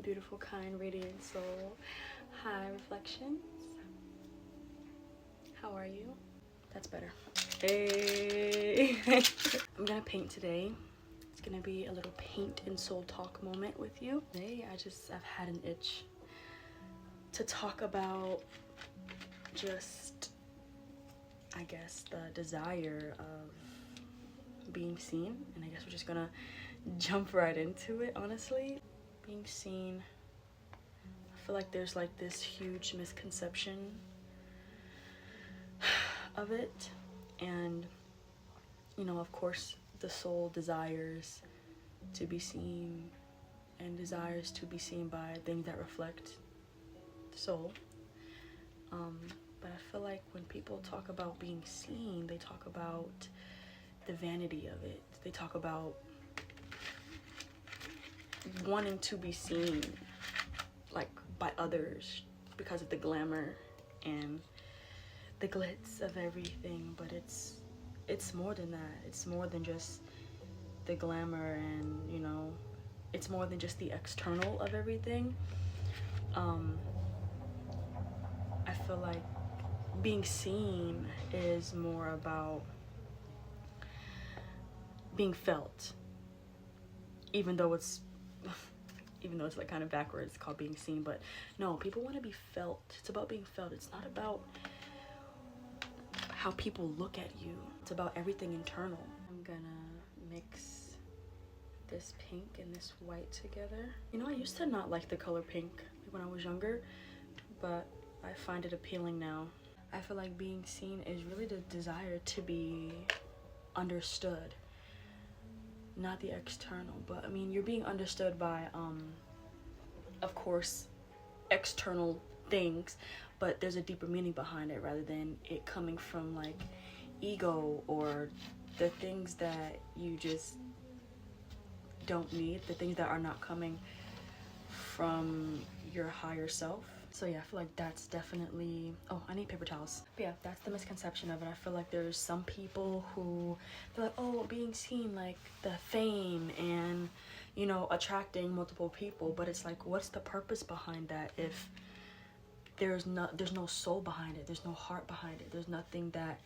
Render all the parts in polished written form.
beautiful, kind, radiant soul. Hi, Reflections. How are you? That's better. Hey. I'm gonna paint today. It's gonna be a little paint and soul talk moment with you. Today, I've had an itch to talk about just, I guess, the desire of being seen. And I guess we're just gonna jump right into it, honestly. Being seen, I feel like there's like this huge misconception of it. And, you know, of course, the soul desires to be seen and desires to be seen by things that reflect the soul. But I feel like when people talk about being seen, they talk about the vanity of it. They talk about wanting to be seen, like, by others because of the glamour and the glitz of everything. But it's more than that. It's more than just the glamour, and, you know, it's more than just the external of everything. I feel like being seen is more about being felt, even though it's like kind of backwards. It's called being seen, but no, people want to be felt. It's about being felt. It's not about how people look at you. It's about everything internal. I'm gonna mix this pink and this white together. You know, I used to not like the color pink when I was younger, but I find it appealing now. I feel like being seen is really the desire to be understood, not the external. But I mean, you're being understood by of course, external things, but there's a deeper meaning behind it, rather than it coming from like ego or the things that you just don't need, the things that are not coming from your higher self. So yeah, I feel like that's definitely, oh, I need paper towels. But yeah, that's the misconception of it. I feel like there's some people who, they're like, oh, being seen, like the fame and, you know, attracting multiple people. But it's like, what's the purpose behind that if there's no soul behind it, there's no heart behind it, there's nothing that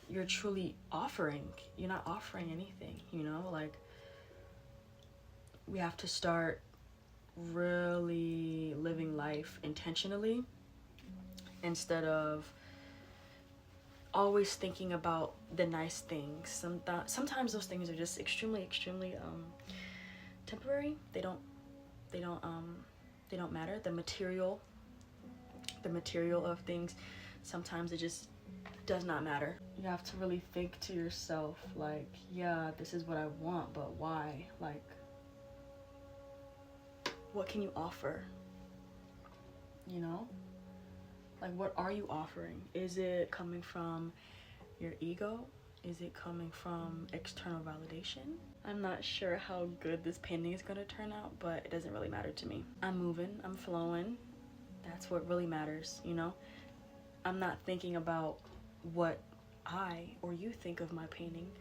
you're truly offering? You're not offering anything, you know? Like, we have to start really living life intentionally instead of always thinking about the nice things. Sometimes those things are just extremely temporary. They don't matter. The material of things, sometimes it just does not matter. You have to really think to yourself, like, yeah, this is what I want, but why? Like, what can you offer? You know? Like, what are you offering? Is it coming from your ego? Is it coming from external validation? I'm not sure how good this painting is gonna turn out, but it doesn't really matter to me. I'm moving, I'm flowing. That's what really matters, you know? I'm not thinking about what I or you think of my painting.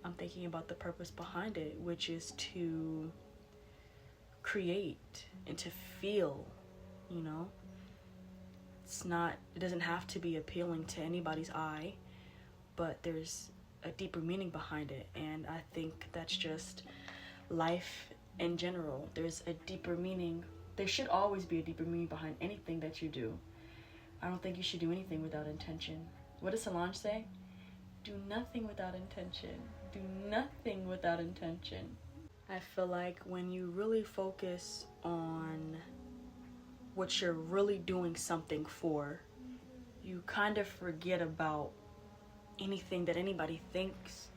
I'm thinking about the purpose behind it, which is to create and to feel, you know? It doesn't have to be appealing to anybody's eye, but there's a deeper meaning behind it. And I think that's just life in general. There's a deeper meaning. There should always be a deeper meaning behind anything that you do. I don't think you should do anything without intention. What does Solange say? Do nothing without intention. Do nothing without intention. I feel like when you really focus on what you're really doing something for, you kind of forget about anything that anybody thinks,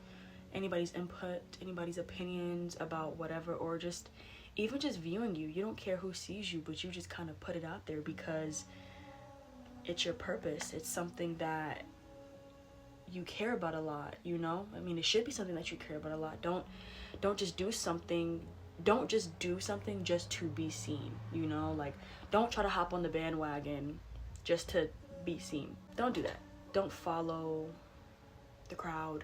anybody's input, anybody's opinions about whatever, or just even just viewing you. You don't care who sees you, but you just kind of put it out there because it's your purpose. It's something that you care about a lot, you know? I mean, it should be something that you care about a lot. Don't just do something just to be seen, you know? Like, don't try to hop on the bandwagon just to be seen. Don't do that. Don't follow the crowd,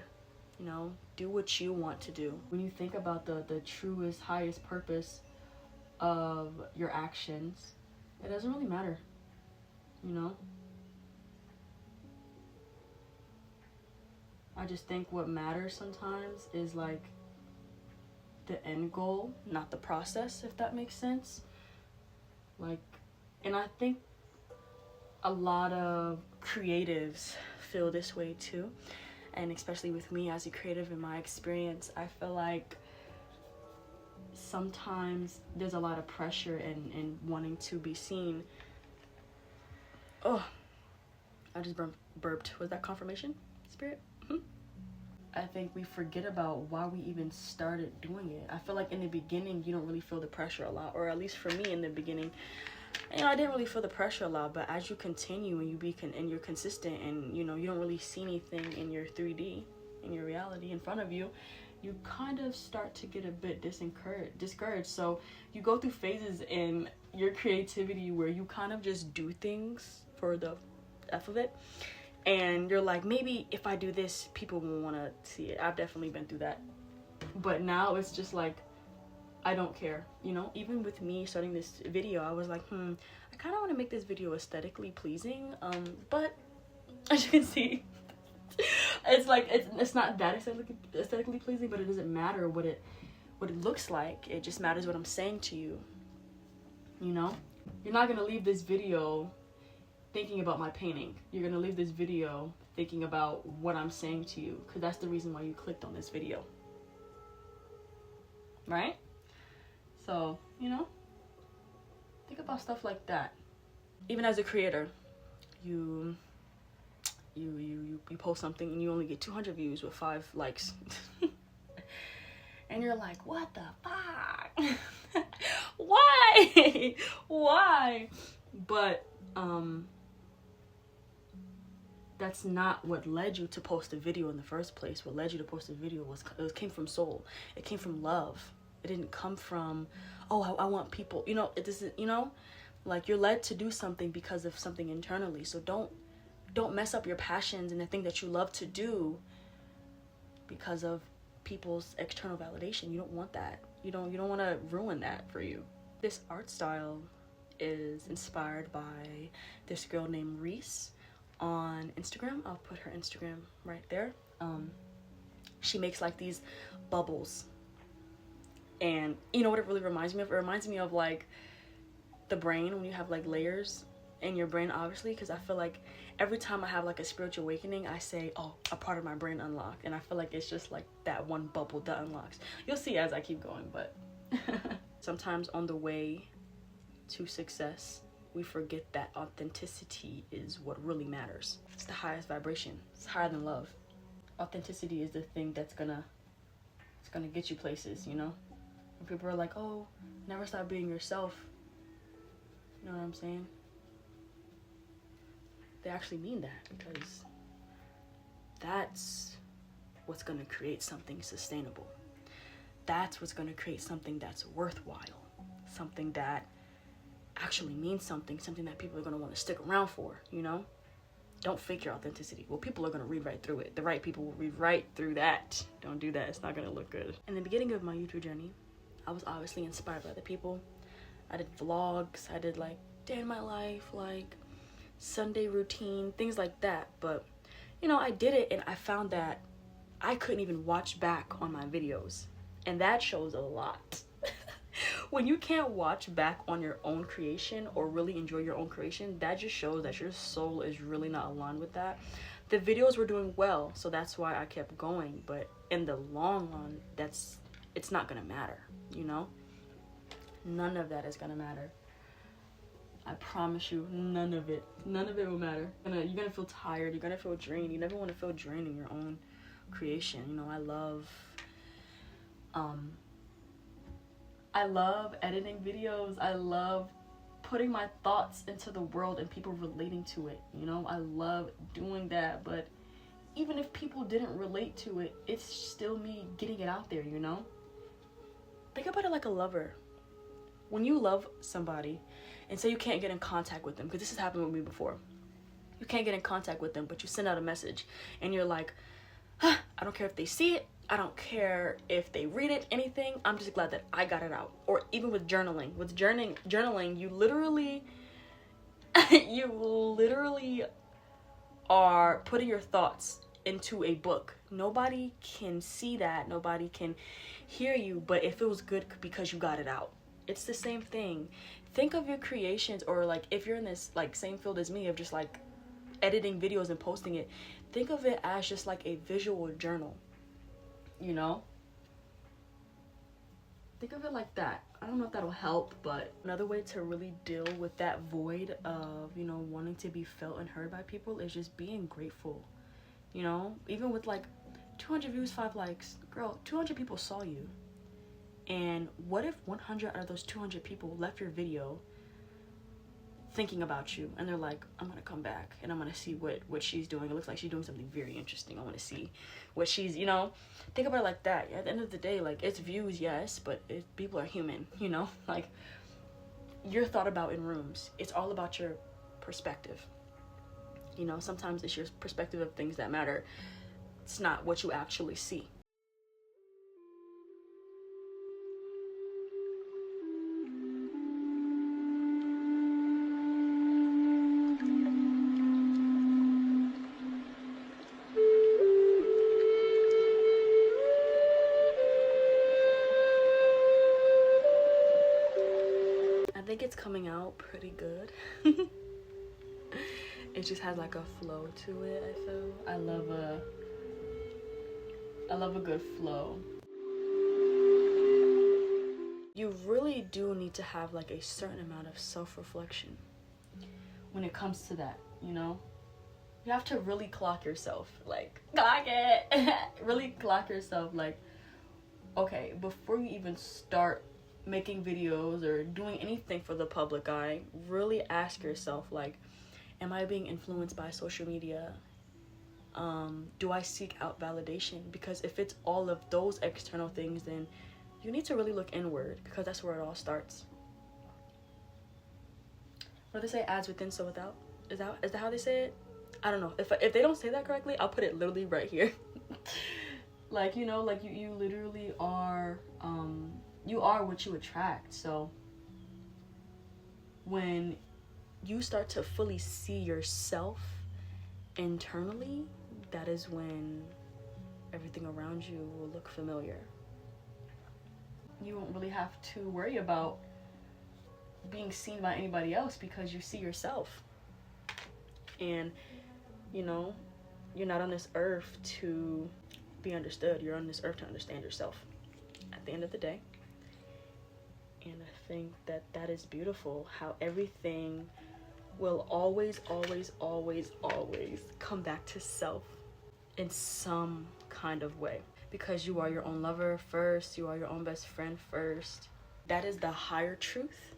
you know? Do what you want to do. When you think about the truest, highest purpose of your actions, it doesn't really matter, you know? I just think what matters sometimes is like the end goal, not the process, if that makes sense. Like, and I think a lot of creatives feel this way too. And especially with me as a creative, in my experience, I feel like sometimes there's a lot of pressure in wanting to be seen. Oh, I just burped. Was that confirmation, Spirit? I think we forget about why we even started doing it. I feel like in the beginning, you don't really feel the pressure a lot, or at least for me in the beginning, you know, I didn't really feel the pressure a lot. But as you continue and and you're consistent, and you know, you don't really see anything in your 3D, in your reality in front of you, you kind of start to get a bit discouraged. So you go through phases in your creativity where you kind of just do things for the F of it. And you're like, maybe if I do this, people will want to see it. I've definitely been through that. But now it's just like, I don't care, you know? Even with me starting this video, I was like, I kind of want to make this video aesthetically pleasing. But as you can see, it's like, it's not that aesthetically pleasing, but it doesn't matter what it looks like. It just matters what I'm saying to you, you know? You're not going to leave this video thinking about my painting. You're gonna leave this video thinking about what I'm saying to you, because that's the reason why you clicked on this video, right? So, you know, think about stuff like that. Even as a creator, you post something and you only get 200 views with 5 likes. And you're like, what the fuck? Why? But that's not what led you to post a video in the first place. What led you to post a video came from soul. It came from love. It didn't come from, oh, I want people, you know, it doesn't, you know, like you're led to do something because of something internally. So don't mess up your passions and the thing that you love to do because of people's external validation. You don't want that. You don't want to ruin that for you. This art style is inspired by this girl named Reese on Instagram. I'll put her Instagram right there. She makes like these bubbles, and you know what it really reminds me of? It reminds me of like the brain, when you have like layers in your brain, obviously, because I feel like every time I have like a spiritual awakening, I say, oh, a part of my brain unlocked, and I feel like it's just like that one bubble that unlocks. You'll see as I keep going, but sometimes on the way to success, we forget that authenticity is what really matters. It's the highest vibration. It's higher than love. Authenticity is the thing it's gonna get you places, you know? When people are like, oh, never stop being yourself. You know what I'm saying? They actually mean that, because that's what's gonna create something sustainable. That's what's gonna create something that's worthwhile. Something that actually means something that people are going to want to stick around for, you know? Don't fake your authenticity. Well, people are going to read right through it. The right people will read right through that. Don't do that. It's not going to look good. In the beginning of my YouTube journey, I was obviously inspired by other people. I did vlogs. I did like day in my life, like Sunday routine, things like that. But, you know, I did it and I found that I couldn't even watch back on my videos. And that shows a lot. When you can't watch back on your own creation or really enjoy your own creation, that just shows that your soul is really not aligned with that. The videos were doing well, so that's why I kept going. But in the long run, it's not gonna matter, you know? None of that is gonna matter. I promise you, none of it will matter. You're gonna feel tired, you're gonna feel drained. You never want to feel drained in your own creation. You know, I love editing videos. I love putting my thoughts into the world and people relating to it. You know, I love doing that. But even if people didn't relate to it, it's still me getting it out there, you know? Think about it like a lover. When you love somebody and say you can't get in contact with them, because this has happened with me before. You can't get in contact with them, but you send out a message and you're like, I don't care if they see it, I don't care if they read it, anything. I'm just glad that I got it out. Or even with journaling. With journaling, you literally you literally are putting your thoughts into a book. Nobody can see that. Nobody can hear you, but it feels good because you got it out. It's the same thing. Think of your creations, or like if you're in this like same field as me of just like editing videos and posting it, think of it as just like a visual journal, you know? Think of it like that. I don't know if that'll help, but another way to really deal with that void of, you know, wanting to be felt and heard by people is just being grateful. You know, even with like 200 views, 5 likes, girl, 200 people saw you. And what if 100 out of those 200 people left your video thinking about you, and they're like, I'm gonna come back and I'm gonna see what she's doing. It looks like she's doing something very interesting. I want to see what she's, you know, think about it like that. At the end of the day, like, it's views, yes, but people are human, you know, like, you're thought about in rooms. It's all about your perspective. You know, sometimes it's your perspective of things that matter. It's not what you actually see. I think it's coming out pretty good. It just has like a flow to it, I feel. I love a good flow. You really do need to have like a certain amount of self-reflection when it comes to that, you know? You have to really clock yourself, like, clock it. Really clock yourself, like, okay, before you even start making videos or doing anything for the public eye, really ask yourself, like, am I being influenced by social media? Do I seek out validation? Because if it's all of those external things, then you need to really look inward, because that's where it all starts. What do they say? As within, so without? Is that how they say it? I don't know. If they don't say that correctly, I'll put it literally right here. Like, you know, like you literally are, you are what you attract. So when you start to fully see yourself internally, that is when everything around you will look familiar. You won't really have to worry about being seen by anybody else, because you see yourself. And, you know, you're not on this earth to be understood. You're on this earth to understand yourself at the end of the day. And I think that is beautiful, how everything will always come back to self in some kind of way, because you are your own lover first, you are your own best friend first. That is the higher truth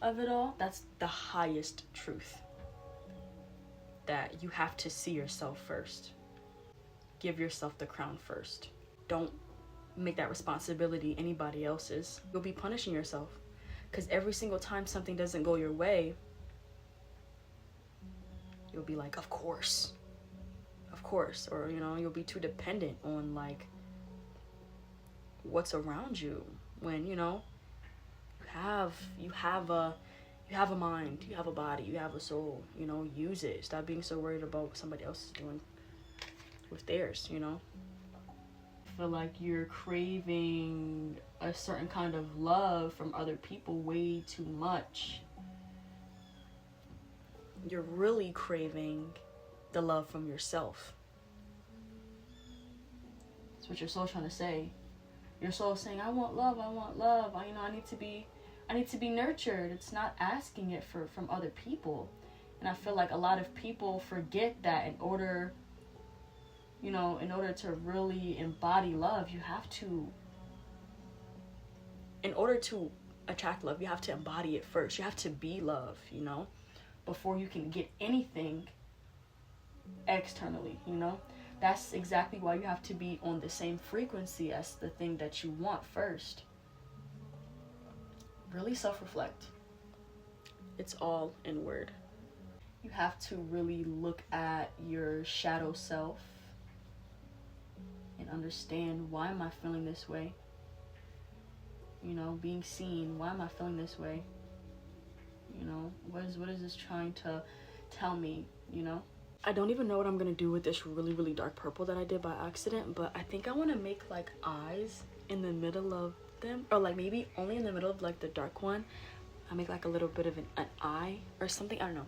of it all. That's the highest truth, that you have to see yourself first. Give yourself the crown first. Don't make that responsibility anybody else's. You'll be punishing yourself, because every single time something doesn't go your way, you'll be like, of course, or, you know, you'll be too dependent on like what's around you, when, you know, you have a mind, you have a body, you have a soul, you know, use it. Stop being so worried about what somebody else is doing with theirs, you know. I feel like you're craving a certain kind of love from other people way too much. You're really craving the love from yourself. That's what your soul's trying to say. Your soul's saying, I want love. You know, I need to be nurtured. It's not asking it from other people. And I feel like a lot of people forget that in order to really embody love, in order to attract love, you have to embody it first. You have to be love, you know, before you can get anything externally, you know. That's exactly why you have to be on the same frequency as the thing that you want first. Really self-reflect. It's all inward. You have to really look at your shadow self and and understand, why am I feeling this way? You know, being seen, why am I feeling this way? You know, what is this trying to tell me, you know? I don't even know what I'm gonna do with this really, really dark purple that I did by accident, but I think I want to make like eyes in the middle of them, or like maybe only in the middle of like the dark one. I make like a little bit of an eye or something. I don't know.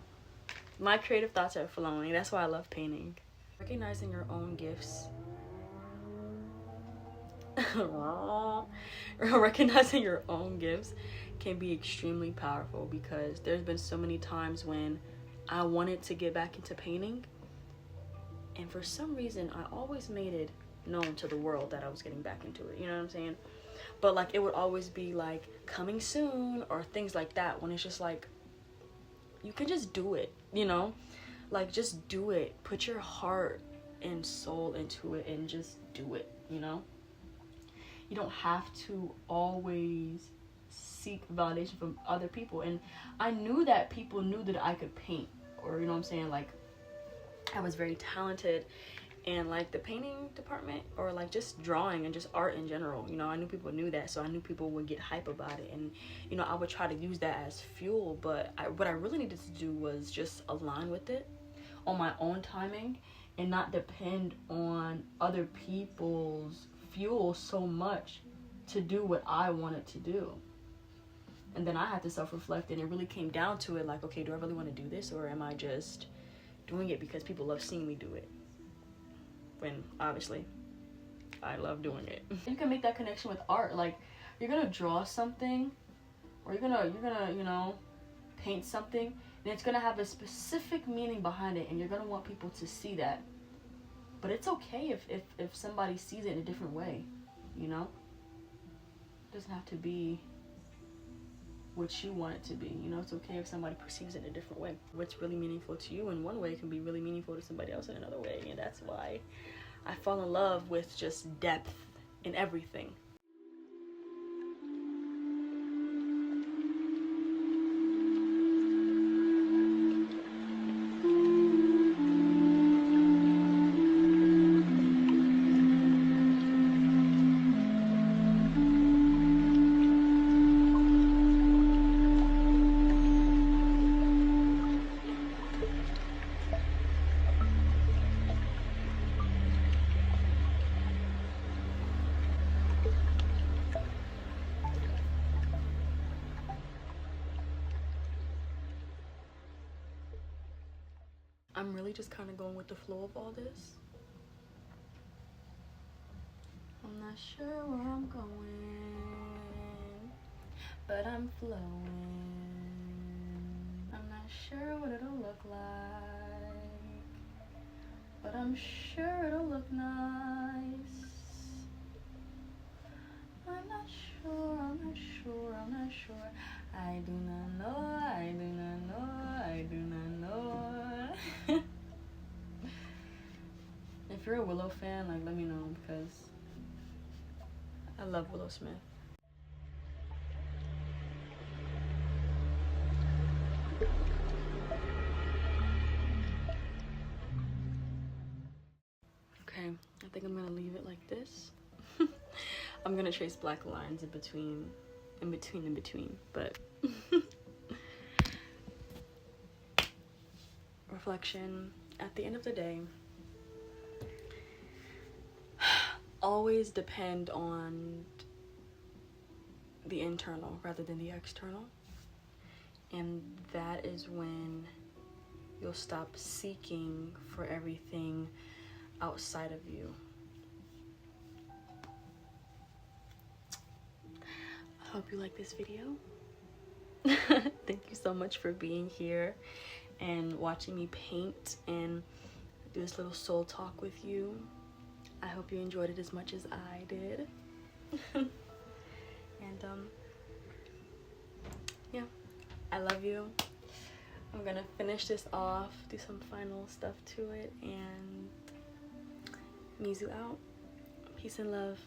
My creative thoughts are flowing. That's why I love painting. Recognizing your own gifts. Recognizing your own gifts can be extremely powerful, because there's been so many times when I wanted to get back into painting, and for some reason I always made it known to the world that I was getting back into it, you know what I'm saying? But like, it would always be like coming soon or things like that, when it's just like, you can just do it, you know? Like, just do it. Put your heart and soul into it and just do it, you know? You don't have to always seek validation from other people. And I knew that people knew that I could paint, or, you know what I'm saying, like I was very talented in like the painting department, or like just drawing and just art in general. You know, I knew people knew that, so I knew people would get hype about it, and you know, I would try to use that as fuel. But what I really needed to do was just align with it on my own timing, and not depend on other people's fuel so much to do what I wanted to do. And then I had to self-reflect, and it really came down to it, like, okay, do I really want to do this, or am I just doing it because people love seeing me do it? When obviously I love doing it. You can make that connection with art. Like, you're gonna draw something, or you're gonna you know, paint something, and it's gonna have a specific meaning behind it, and you're gonna want people to see that. But it's okay if somebody sees it in a different way, you know? It doesn't have to be what you want it to be, you know? It's okay if somebody perceives it in a different way. What's really meaningful to you in one way can be really meaningful to somebody else in another way, and that's why I fall in love with just depth in everything. I'm really just kind of going with the flow of all this. I'm not sure where I'm going, but I'm flowing. I'm not sure what it'll look like, but I'm sure it'll look nice. I'm not sure, I'm not sure, I'm not sure. I do not know, I do not know, I do not know. If you're a Willow fan, like, let me know, because I love Willow Smith. Okay, I think I'm gonna leave it like this. I'm gonna trace black lines in between, but reflection. At the end of the day, always depend on the internal rather than the external, and that is when you'll stop seeking for everything outside of you. I hope you like this video. Thank you so much for being here and watching me paint and do this little soul talk with you. I hope you enjoyed it as much as I did. And yeah, I love you. I'm gonna finish this off, do some final stuff to it, and Mizu out. Peace and love.